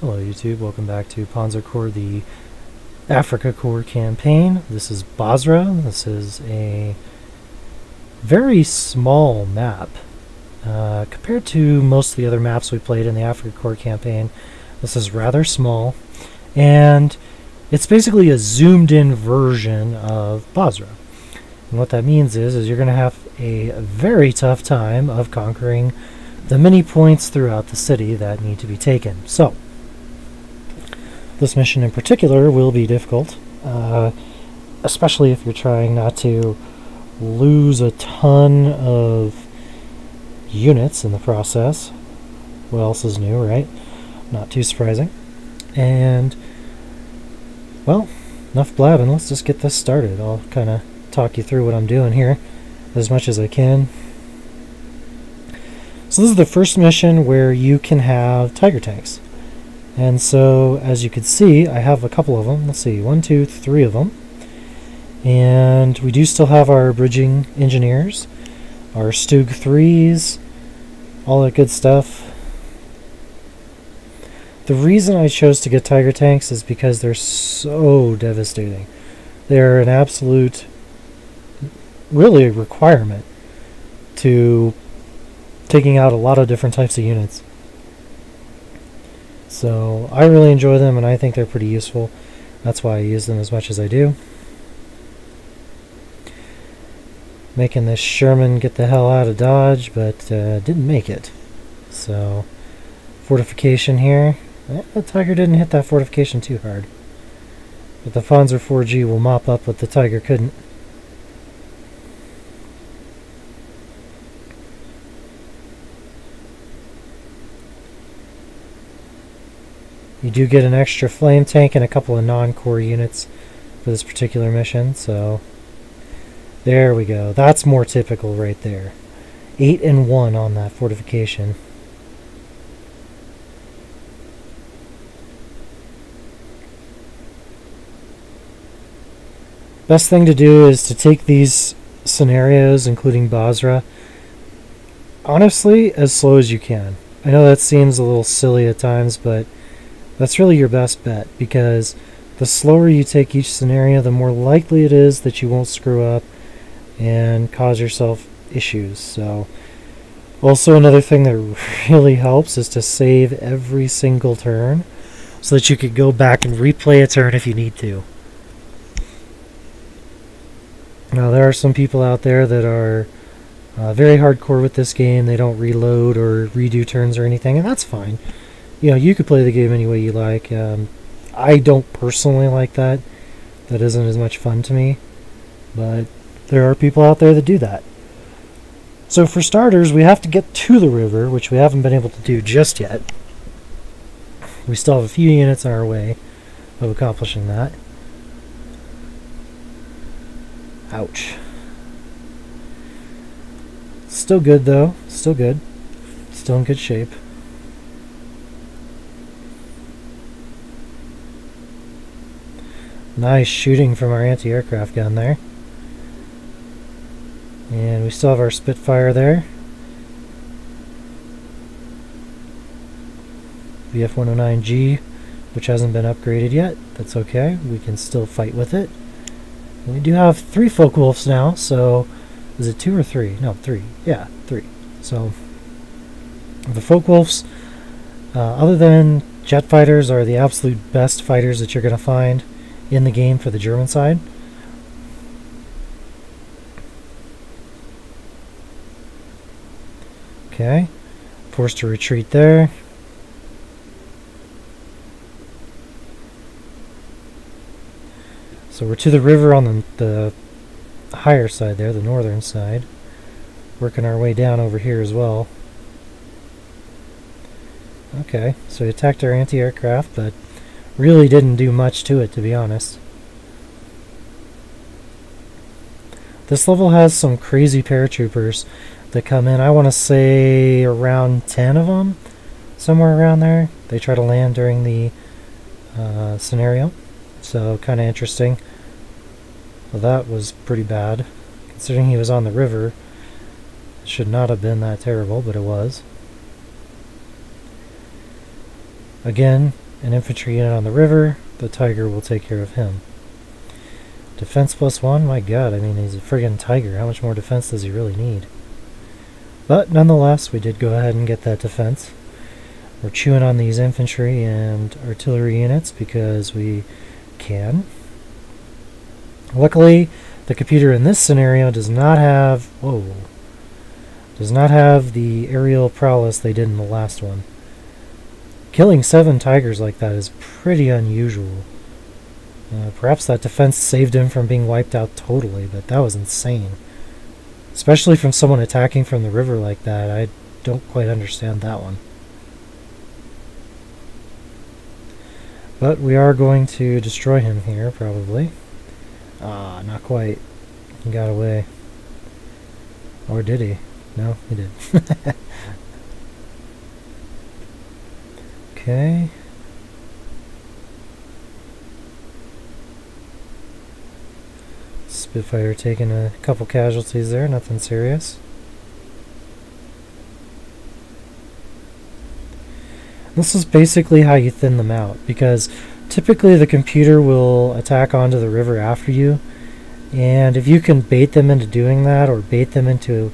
Hello YouTube, welcome back to PanzerCorps, the Afrika Corps campaign. This is Basra. This is a very small map. Compared to most of the other maps we played in the Afrika Corps campaign, this is rather small, and it's basically a zoomed in version of Basra. And what that means is you're going to have a very tough time of conquering the many points throughout the city that need to be taken. So, this mission in particular will be difficult, especially if you're trying not to lose a ton of units in the process. What else is new, right? Not too surprising. And, well, enough blabbing. Let's just get this started. I'll kind of talk you through what I'm doing here as much as I can. So this is the first mission where you can have Tiger tanks. And so, as you can see, I have a couple of them. Let's see, 1, 2, 3 of them. And we do still have our bridging engineers, our Stug 3s, all that good stuff. The reason I chose to get Tiger tanks is because they're so devastating. They're an absolute, really a requirement to taking out a lot of different types of units. So I really enjoy them, and I think they're pretty useful. That's why I use them as much as I do. Making this Sherman get the hell out of Dodge, but didn't make it. So, fortification here. The Tiger didn't hit that fortification too hard. But the Panzer 4G will mop up what the Tiger couldn't. You do get an extra flame tank and a couple of non-core units for this particular mission, so there we go. That's more typical right there. 8 and 1 on that fortification. Best thing to do is to take these scenarios, including Basra, honestly, as slow as you can. I know that seems a little silly at times, but that's really your best bet, because the slower you take each scenario, the more likely it is that you won't screw up and cause yourself issues. So, also another thing that really helps is to save every single turn so that you could go back and replay a turn if you need to. Now, there are some people out there that are very hardcore with this game. They don't reload or redo turns or anything, and that's fine. You know, you could play the game any way you like. I don't personally like that. That isn't as much fun to me. But there are people out there that do that. So for starters, we have to get to the river, which we haven't been able to do just yet. We still have a few units on our way of accomplishing that. Ouch. Still good, though. Still good. Still in good shape. Nice shooting from our anti-aircraft gun there. And we still have our Spitfire there. BF-109G, which hasn't been upgraded yet. That's okay. We can still fight with it. And we do have 3 Focke-Wulfs now, so is it 2 or 3? No, 3. Yeah, 3. So the Focke-Wulfs, other than jet fighters, are the absolute best fighters that you're going to find in the game for the German side. Okay, forced to retreat there. So we're to the river on the higher side there, the northern side. Working our way down over here as well. Okay, so we attacked our anti-aircraft, but really didn't do much to it, to be honest. This level has some crazy paratroopers that come in. I want to say around 10 of them, somewhere around there. They try to land during the scenario, so kind of interesting. Well, that was pretty bad, considering he was on the river. It should not have been that terrible, but it was. Again, an infantry unit on the river, the Tiger will take care of him. Defense +1? My god, I mean, he's a friggin' Tiger. How much more defense does he really need? But nonetheless, we did go ahead and get that defense. We're chewing on these infantry and artillery units because we can. Luckily, the computer in this scenario does not have the aerial prowess they did in the last one. Killing 7 Tigers like that is pretty unusual. Perhaps that defense saved him from being wiped out totally, but that was insane. Especially from someone attacking from the river like that. I don't quite understand that one. But we are going to destroy him here, probably. Ah, not quite. He got away. Or did he? No, he did. Okay. Spitfire taking a couple casualties there, nothing serious. This is basically how you thin them out, because typically the computer will attack onto the river after you, and if you can bait them into doing that, or bait them into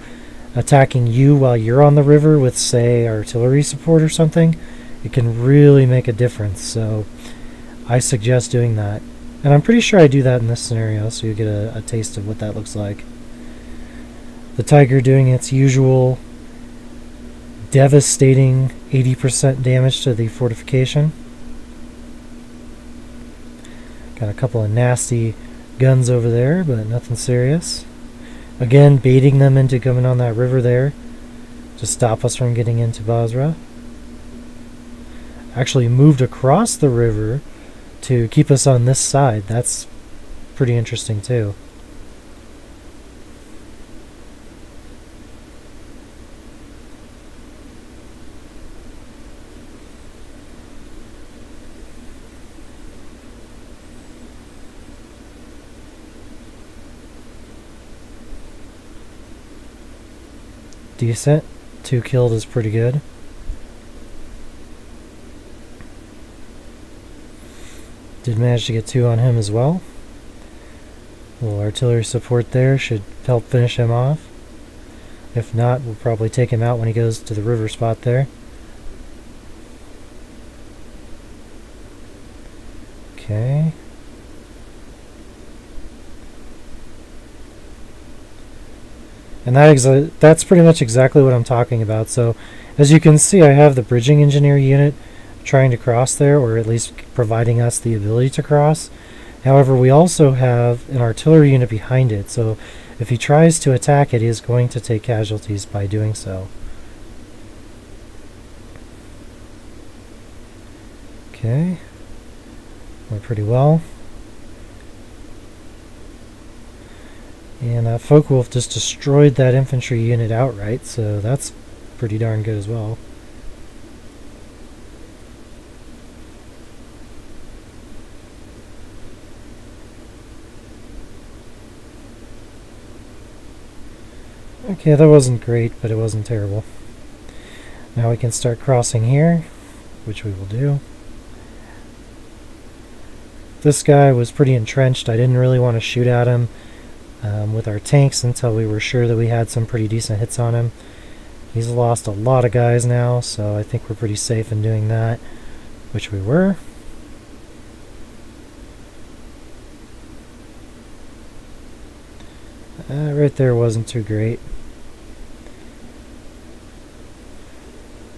attacking you while you're on the river with, say, artillery support or something, it can really make a difference. So I suggest doing that. And I'm pretty sure I do that in this scenario, so you get a taste of what that looks like. The Tiger doing its usual devastating 80% damage to the fortification. Got a couple of nasty guns over there, but nothing serious. Again, baiting them into coming on that river there to stop us from getting into Basra. Actually moved across the river to keep us on this side. That's pretty interesting too. Decent. 2 killed is pretty good. Did manage to get 2 on him as well. A little artillery support there should help finish him off. If not, we'll probably take him out when he goes to the river spot there. Okay. And that's pretty much exactly what I'm talking about. So, as you can see, I have the bridging engineer unit trying to cross there, or at least providing us the ability to cross. However, we also have an artillery unit behind it, so if he tries to attack it, he is going to take casualties by doing so. Okay. Went pretty well. And that Focke-Wulf just destroyed that infantry unit outright, so that's pretty darn good as well. Okay, that wasn't great, but it wasn't terrible. Now we can start crossing here, which we will do. This guy was pretty entrenched. I didn't really want to shoot at him with our tanks until we were sure that we had some pretty decent hits on him. He's lost a lot of guys now, so I think we're pretty safe in doing that, which we were. Right there wasn't too great.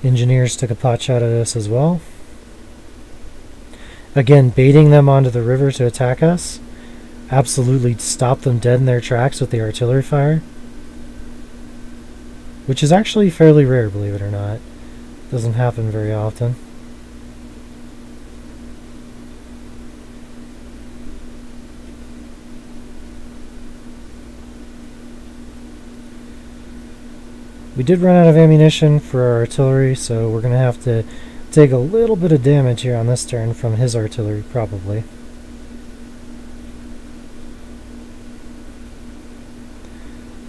Engineers took a pot shot at us as well. Again, baiting them onto the river to attack us. Absolutely stopped them dead in their tracks with the artillery fire. Which is actually fairly rare, believe it or not. Doesn't happen very often. We did run out of ammunition for our artillery, so we're going to have to take a little bit of damage here on this turn from his artillery, probably.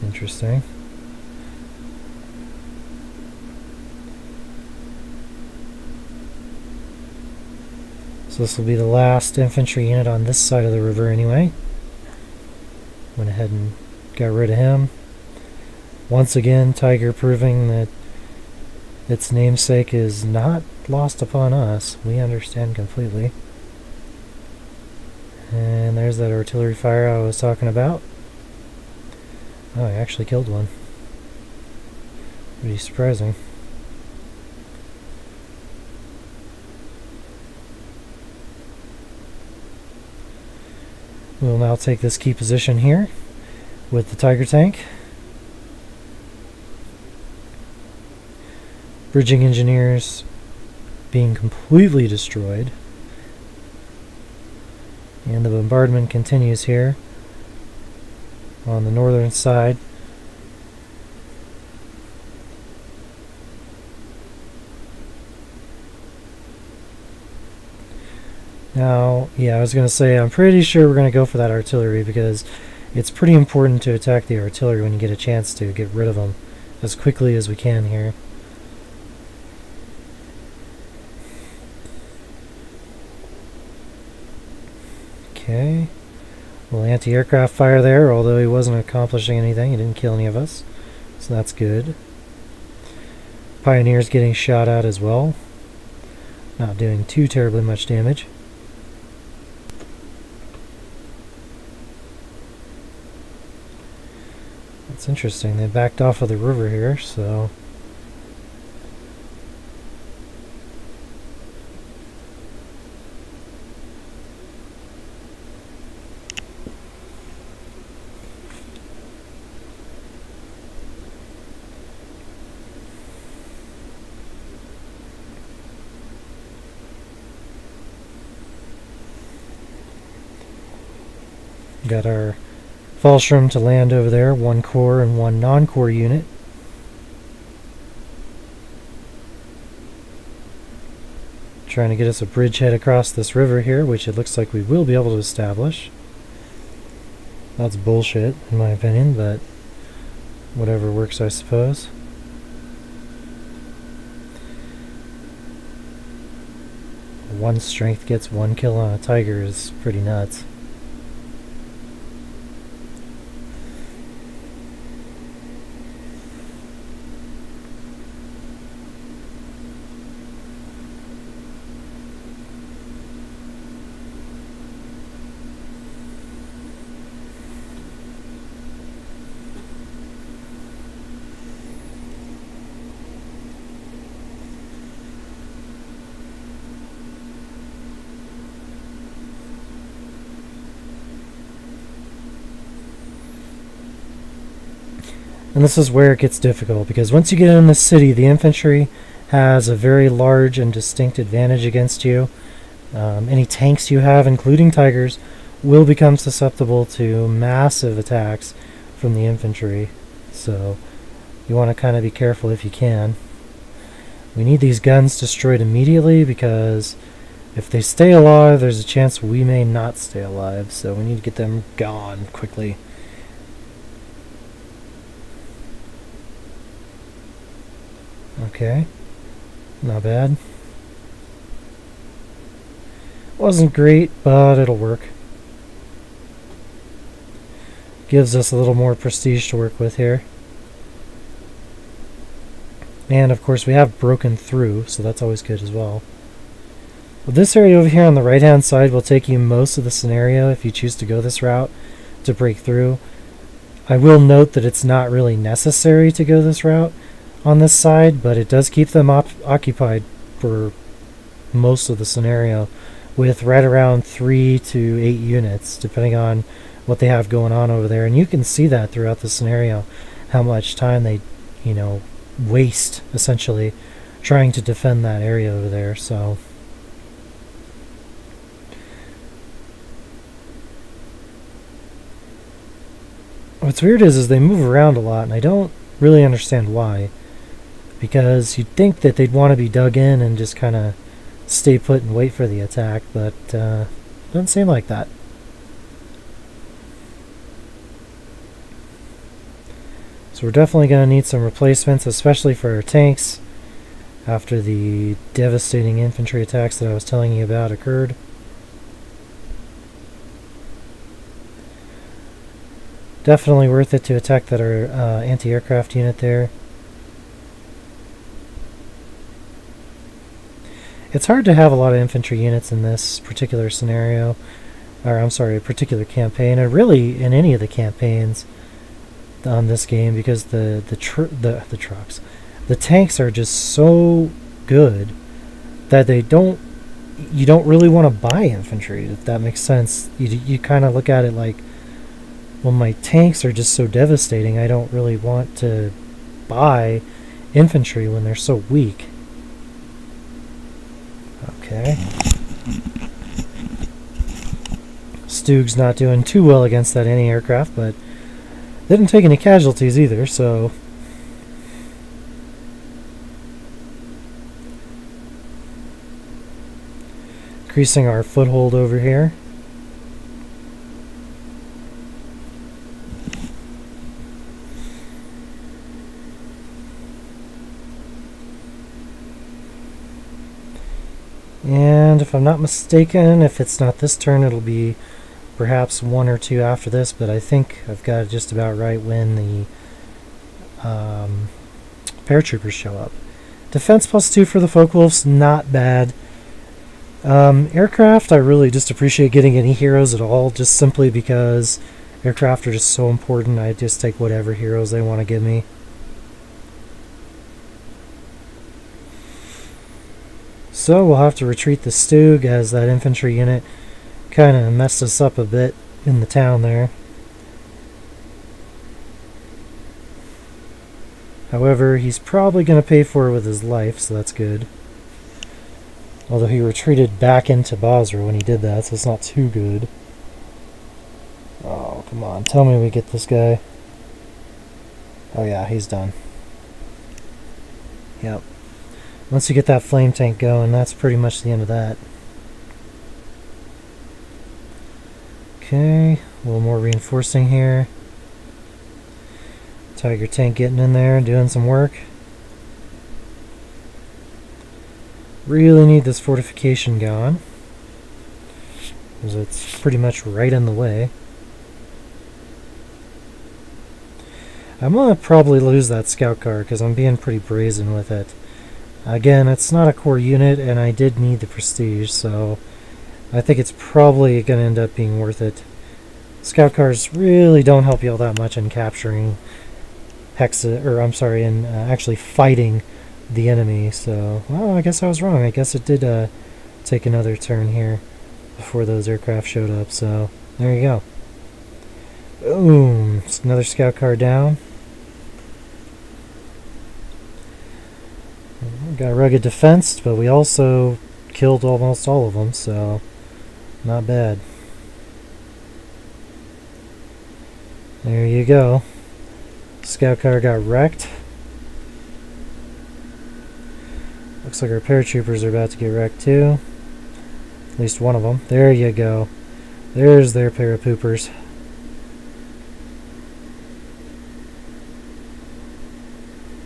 Interesting. So this will be the last infantry unit on this side of the river anyway. Went ahead and got rid of him. Once again, Tiger proving that its namesake is not lost upon us. We understand completely. And there's that artillery fire I was talking about. Oh, I actually killed one. Pretty surprising. We'll now take this key position here with the Tiger tank. Bridging engineers being completely destroyed. And the bombardment continues here on the northern side. Now, yeah, I was going to say, I'm pretty sure we're going to go for that artillery because it's pretty important to attack the artillery when you get a chance to get rid of them as quickly as we can here. Okay, a little anti-aircraft fire there, although he wasn't accomplishing anything. He didn't kill any of us, so that's good. Pioneers getting shot at as well. Not doing too terribly much damage. That's interesting. They backed off of the river here, so... Got our Fallschirm to land over there, one core and one non-core unit. Trying to get us a bridgehead across this river here, which it looks like we will be able to establish. That's bullshit, in my opinion, but whatever works, I suppose. One strength gets one kill on a Tiger is pretty nuts. And this is where it gets difficult, because once you get in the city, the infantry has a very large and distinct advantage against you. Any tanks you have, including Tigers, will become susceptible to massive attacks from the infantry. So you want to kind of be careful if you can. We need these guns destroyed immediately, because if they stay alive, there's a chance we may not stay alive. So we need to get them gone quickly. Okay, not bad. Wasn't great, but it'll work. Gives us a little more prestige to work with here. And of course we have broken through, so that's always good as well. Well, this area over here on the right hand side will take you most of the scenario if you choose to go this route to break through. I will note that it's not really necessary to go this route on this side, but it does keep them occupied for most of the scenario, with right around 3 to 8 units depending on what they have going on over there. And you can see that throughout the scenario, how much time they, you know, waste essentially trying to defend that area over there. So what's weird is they move around a lot, and I don't really understand why. Because you'd think that they'd want to be dug in and just kind of stay put and wait for the attack, but doesn't seem like that. So we're definitely going to need some replacements, especially for our tanks. after the devastating infantry attacks that I was telling you about occurred. Definitely worth it to attack that anti-aircraft unit there. It's hard to have a lot of infantry units in this particular scenario, or I'm sorry, a particular campaign, and really in any of the campaigns on this game, because the trucks, the tanks are just so good that you don't really want to buy infantry, if that makes sense. You kind of look at it like, well, my tanks are just so devastating, I don't really want to buy infantry when they're so weak. Okay. Stug's not doing too well against that anti-aircraft, but didn't take any casualties either, so... Increasing our foothold over here. And if I'm not mistaken, if it's not this turn, it'll be perhaps one or two after this, but I think I've got it just about right when the paratroopers show up. Defense +2 for the Focke-Wulfs, not bad. Aircraft, I really just appreciate getting any heroes at all, just simply because aircraft are just so important. I just take whatever heroes they want to give me. So we'll have to retreat the Stug, as that infantry unit kind of messed us up a bit in the town there. However, he's probably going to pay for it with his life, so that's good. Although he retreated back into Basra when he did that, so it's not too good. Oh, come on. Tell me we get this guy. Oh yeah, he's done. Yep. Once you get that flame tank going, that's pretty much the end of that. Okay, a little more reinforcing here. Tiger tank getting in there, doing some work. Really need this fortification going, because it's pretty much right in the way. I'm gonna probably lose that scout car because I'm being pretty brazen with it. Again, it's not a core unit, and I did need the prestige, so I think it's probably going to end up being worth it. Scout cars really don't help you all that much in capturing in actually fighting the enemy. So, well, I guess I was wrong. I guess it did take another turn here before those aircraft showed up. So, there you go. Boom! It's another scout car down. Got rugged defense, but we also killed almost all of them, so not bad. There you go. Scout car got wrecked. Looks like our paratroopers are about to get wrecked too. At least one of them. There you go. There's their parapoopers.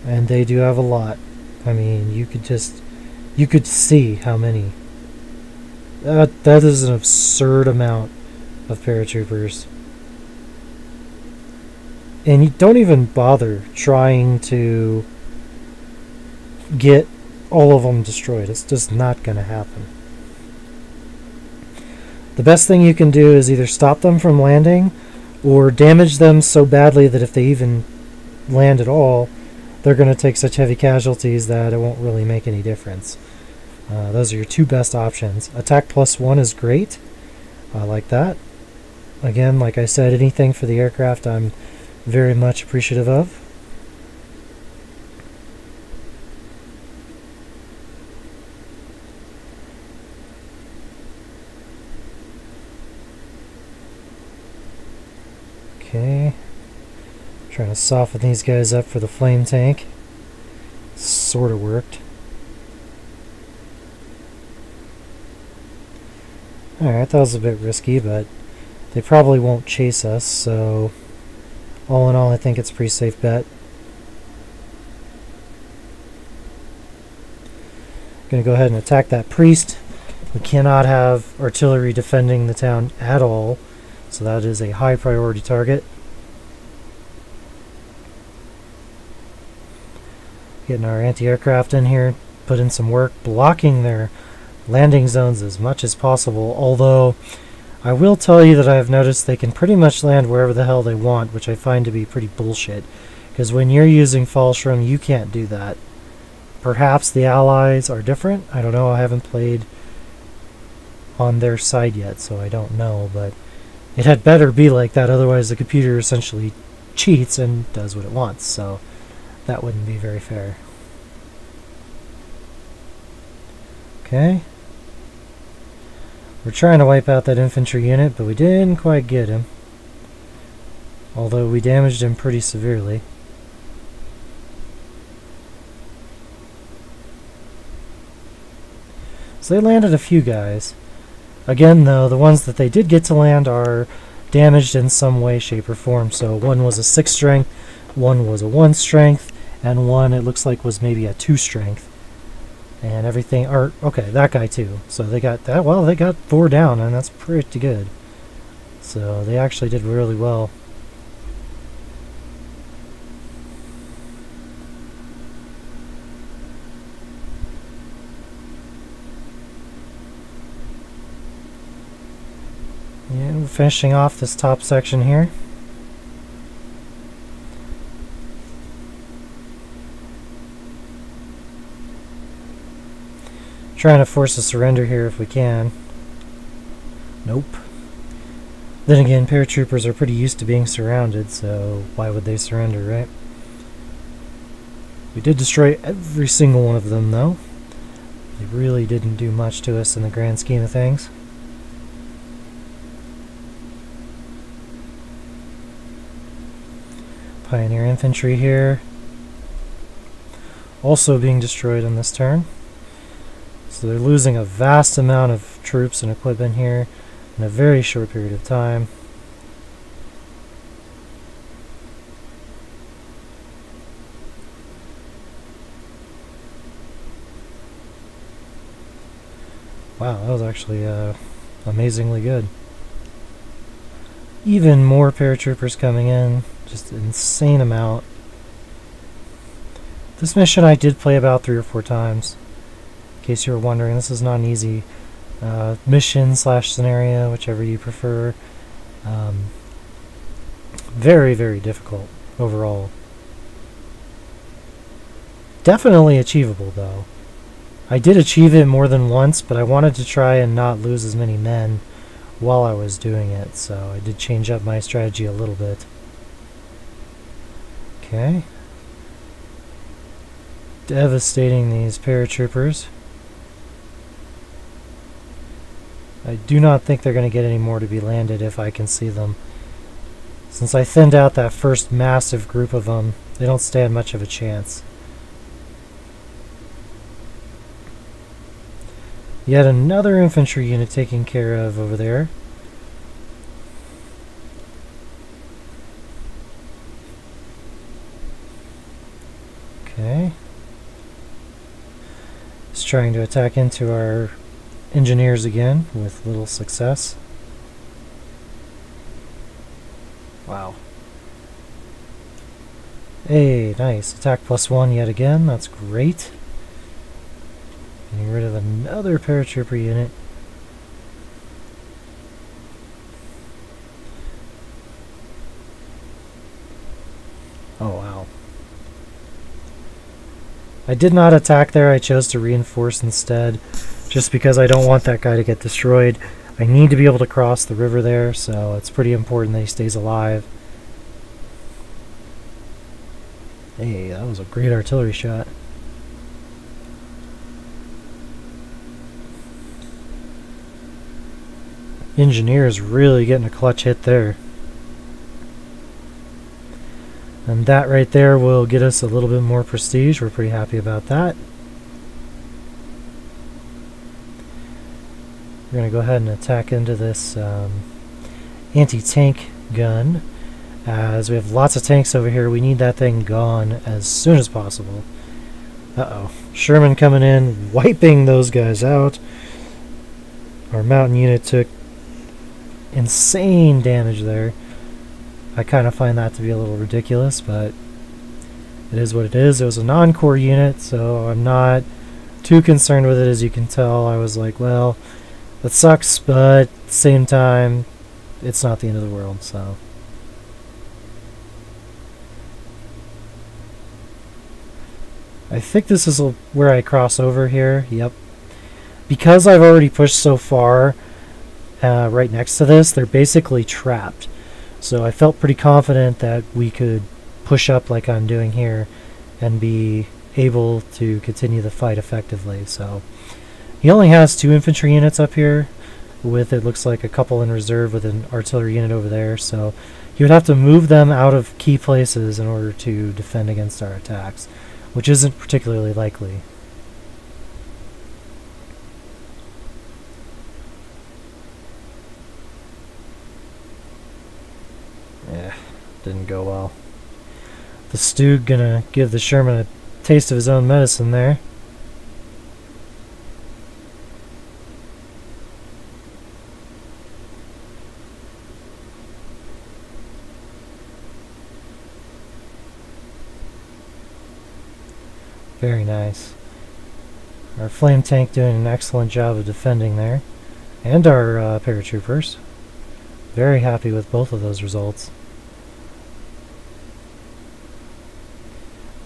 And they do have a lot. I mean, you could see how many. That is an absurd amount of paratroopers. And you don't even bother trying to get all of them destroyed. It's just not going to happen. The best thing you can do is either stop them from landing or damage them so badly that if they even land at all, they're going to take such heavy casualties that it won't really make any difference. Those are your two best options. Attack +1 is great. I like that. Again, like I said, anything for the aircraft I'm very much appreciative of. Okay. Trying to soften these guys up for the flame tank. Sort of worked. Alright, that was a bit risky, but they probably won't chase us, so all in all, I think it's a pretty safe bet. Gonna go ahead and attack that priest. We cannot have artillery defending the town at all, so that is a high priority target. Getting our anti-aircraft in here, put in some work, blocking their landing zones as much as possible, although I will tell you that I've noticed they can pretty much land wherever the hell they want, which I find to be pretty bullshit, because when you're using Fallschirm, you can't do that. Perhaps the Allies are different, I don't know, I haven't played on their side yet, so I don't know, but it had better be like that, otherwise the computer essentially cheats and does what it wants, so that wouldn't be very fair. Okay. We're trying to wipe out that infantry unit, but we didn't quite get him. Although we damaged him pretty severely. So they landed a few guys. Again, though, the ones that they did get to land are damaged in some way, shape, or form. So one was a 6 strength, one was a 1 strength, and one it looks like was maybe a 2 strength. And everything, or okay, that guy too. So they got that, well, they got 4 down, and that's pretty good. So they actually did really well. Yeah, we're finishing off this top section here. Trying to force a surrender here if we can. Nope. Then again, paratroopers are pretty used to being surrounded, so why would they surrender, right? We did destroy every single one of them, though. They really didn't do much to us in the grand scheme of things. Pioneer infantry here. Also being destroyed on this turn. So they're losing a vast amount of troops and equipment here in a very short period of time. Wow, that was actually amazingly good. Even more paratroopers coming in, just an insane amount. This mission I did play about 3 or 4 times. In case you were wondering, this is not an easy mission / scenario, whichever you prefer. Very, very difficult overall. Definitely achievable, though. I did achieve it more than once, but I wanted to try and not lose as many men while I was doing it, so I did change up my strategy a little bit. Okay. Devastating these paratroopers. I do not think they're going to get any more to be landed if I can see them. Since I thinned out that first massive group of them, they don't stand much of a chance. Yet another infantry unit taken care of over there. Okay. Just trying to attack into our engineers again with little success. Wow. Hey, nice. Attack +1 yet again. That's great. Getting rid of another paratrooper unit. Oh, wow. I did not attack there. I chose to reinforce instead, just because I don't want that guy to get destroyed. I need to be able to cross the river there, so it's pretty important that he stays alive. Hey, that was a great artillery shot. Engineers really getting a clutch hit there. And that right there will get us a little bit more prestige. We're pretty happy about that. We're going to go ahead and attack into this anti-tank gun. As we have lots of tanks over here, we need that thing gone as soon as possible. Uh-oh. Sherman coming in, wiping those guys out. Our mountain unit took insane damage there. I kind of find that to be a little ridiculous, but it is what it is. It was a non-core unit, so I'm not too concerned with it. As you can tell, I was like, well, that sucks, but at the same time, it's not the end of the world, so. I think this is where I cross over here. Yep. Because I've already pushed so far right next to this, they're basically trapped. So I felt pretty confident that we could push up like I'm doing here and be able to continue the fight effectively. So he only has 2 infantry units up here, with it looks like a couple in reserve with an artillery unit over there. So he would have to move them out of key places in order to defend against our attacks, which isn't particularly likely. Yeah, didn't go well. The Stug gonna give the Sherman a taste of his own medicine there. Very nice. Our flame tank doing an excellent job of defending there. And our paratroopers. Very happy with both of those results.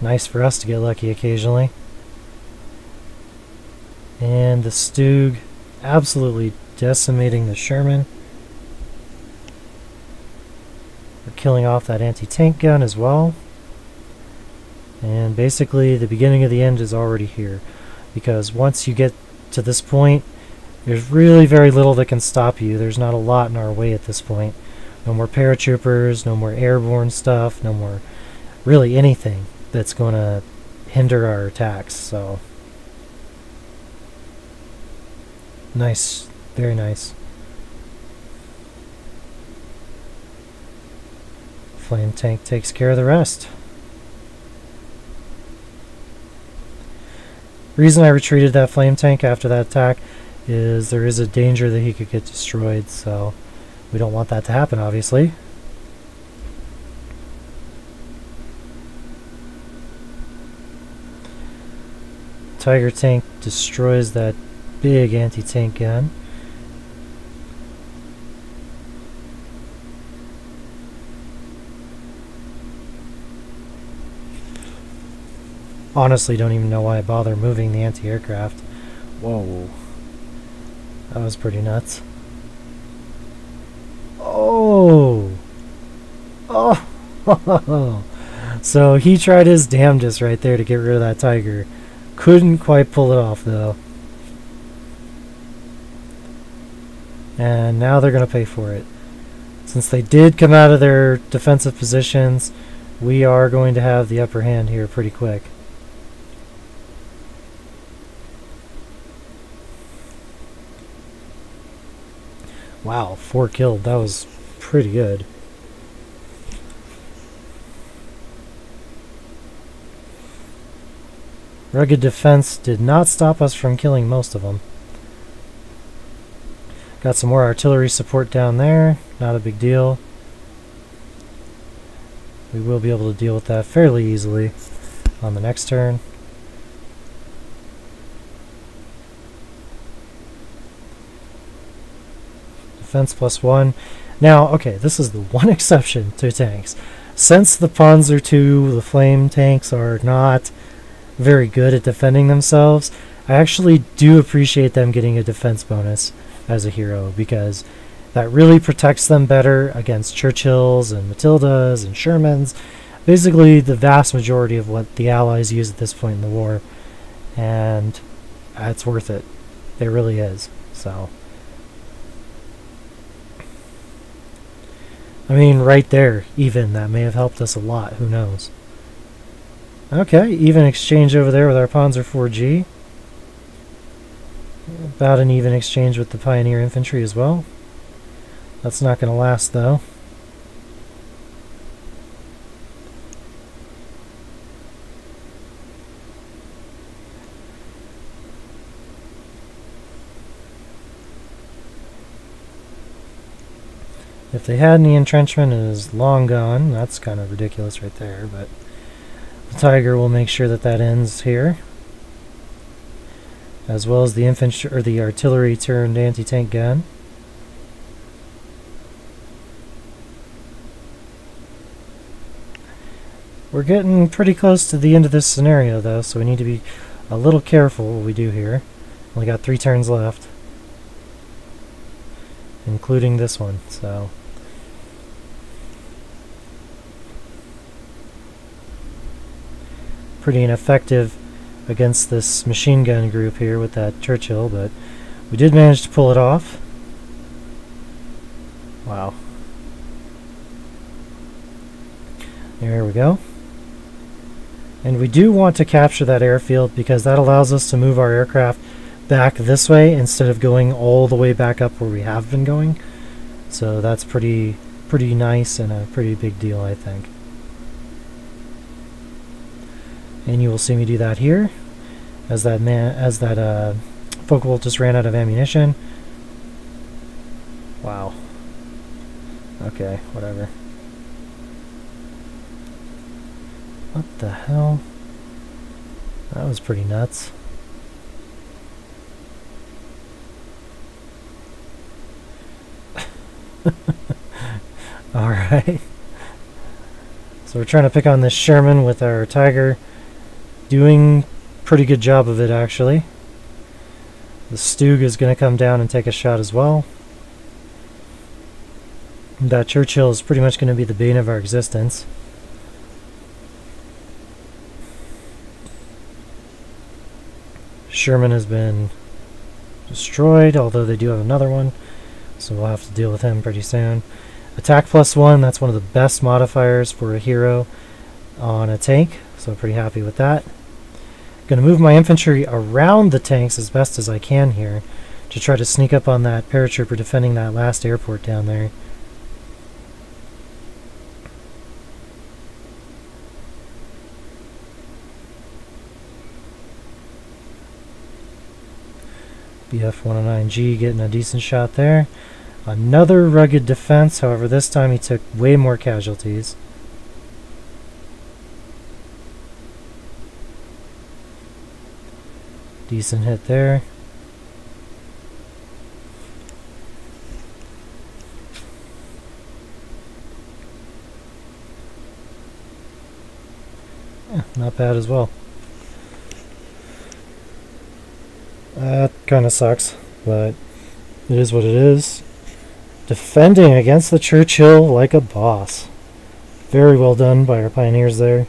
Nice for us to get lucky occasionally. And the Stug absolutely decimating the Sherman. We're killing off that anti-tank gun as well. And basically the beginning of the end is already here, because once you get to this point, there's really very little that can stop you. There's not a lot in our way at this point. No more paratroopers, no more airborne stuff, no more really anything that's going to hinder our attacks. So nice, very nice. Flame tank takes care of the rest. The reason I retreated that flame tank after that attack is there is a danger that he could get destroyed, so we don't want that to happen, obviously. Tiger tank destroys that big anti-tank gun. Honestly, don't even know why I bother moving the anti-aircraft. Whoa. That was pretty nuts. Oh! Oh! So he tried his damnedest right there to get rid of that Tiger. Couldn't quite pull it off, though. And now they're going to pay for it. Since they did come out of their defensive positions, we are going to have the upper hand here pretty quick. Wow, 4 killed. That was pretty good. Rugged defense did not stop us from killing most of them. Got some more artillery support down there. Not a big deal. We will be able to deal with that fairly easily on the next turn. Defense +1. Now, okay, this is the one exception to tanks. Since the Panzer II, the flame tanks are not very good at defending themselves, I actually do appreciate them getting a defense bonus as a hero, because that really protects them better against Churchills and Matildas and Shermans. Basically the vast majority of what the Allies use at this point in the war, and it's worth it. It really is. So I mean, right there, even, that may have helped us a lot, who knows. Okay, even exchange over there with our Panzer IV-G. About an even exchange with the Pioneer Infantry as well. That's not going to last, though. If they had any entrenchment, it is long gone. That's kind of ridiculous right there, but the Tiger will make sure that that ends here, as well as the infantry or the artillery turned anti-tank gun. We're getting pretty close to the end of this scenario though, so we need to be a little careful what we do here. Only got 3 turns left, including this one, so pretty ineffective against this machine gun group here with that Churchill, but we did manage to pull it off. Wow. There we go. And we do want to capture that airfield because that allows us to move our aircraft back this way instead of going all the way back up where we have been going. So that's pretty nice and a pretty big deal, I think. And you will see me do that here as that Focal just ran out of ammunition. Wow. Okay, whatever. What the hell? That was pretty nuts. Alright. So we're trying to pick on this Sherman with our Tiger. Doing pretty good job of it, actually. The Stug is going to come down and take a shot as well. That Churchill is pretty much going to be the bane of our existence. Sherman has been destroyed, although they do have another one, so we'll have to deal with him pretty soon. Attack +1, that's one of the best modifiers for a hero on a tank, so I'm pretty happy with that. Going to move my infantry around the tanks as best as I can here to try to sneak up on that paratrooper defending that last airport down there. BF-109G getting a decent shot there. Another rugged defense, however this time he took way more casualties. Decent hit there. Yeah, not bad as well. That kind of sucks, but it is what it is. Defending against the Churchill like a boss. Very well done by our pioneers there.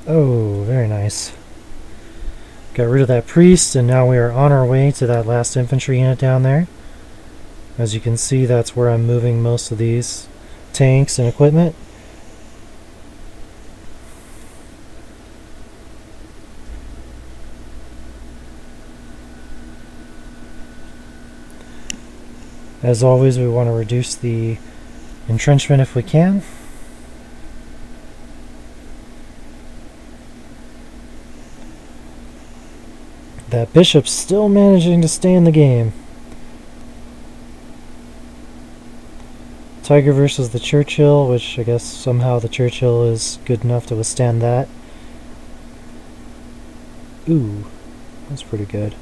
Oh, very nice. Got rid of that priest, and now we are on our way to that last infantry unit down there. As you can see, that's where I'm moving most of these tanks and equipment. As always, we want to reduce the entrenchment if we can. That bishop's still managing to stay in the game. Tiger versus the Churchill, which I guess somehow the Churchill is good enough to withstand that. Ooh, that's pretty good.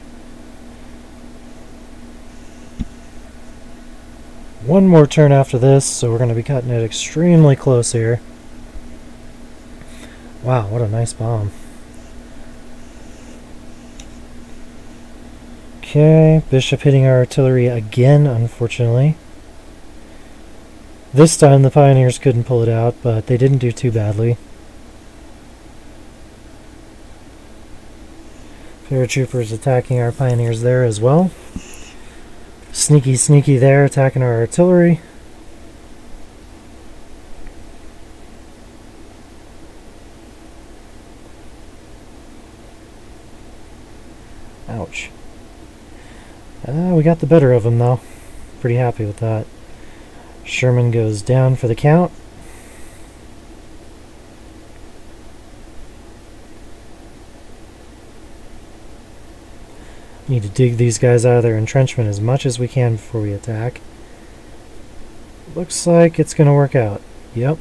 One more turn after this, so we're going to be cutting it extremely close here. Wow, what a nice bomb. Okay, bishop hitting our artillery again, unfortunately. This time the pioneers couldn't pull it out, but they didn't do too badly. Paratroopers attacking our pioneers there as well. Sneaky, sneaky there, attacking our artillery. Ouch. We got the better of them though. Pretty happy with that. Sherman goes down for the count. Need to dig these guys out of their entrenchment as much as we can before we attack. Looks like it's going to work out. Yep.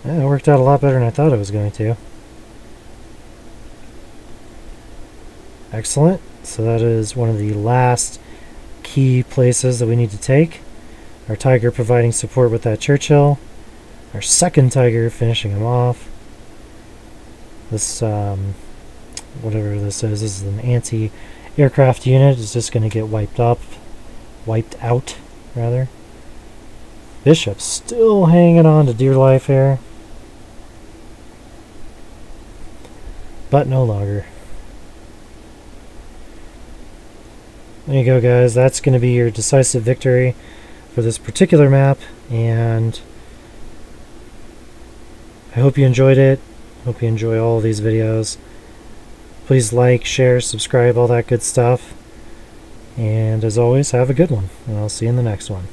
Yeah, it worked out a lot better than I thought it was going to. Excellent. So that is one of the last key places that we need to take. Our Tiger providing support with that Churchill. Our second Tiger finishing him off. This, whatever this is an anti-aircraft unit, is just going to get wiped out, rather. Bishop's still hanging on to dear life here. But no longer. There you go, guys. That's going to be your decisive victory for this particular map, and I hope you enjoyed it. Hope you enjoy all of these videos. Please like, share, subscribe, all that good stuff. And as always, have a good one, and I'll see you in the next one.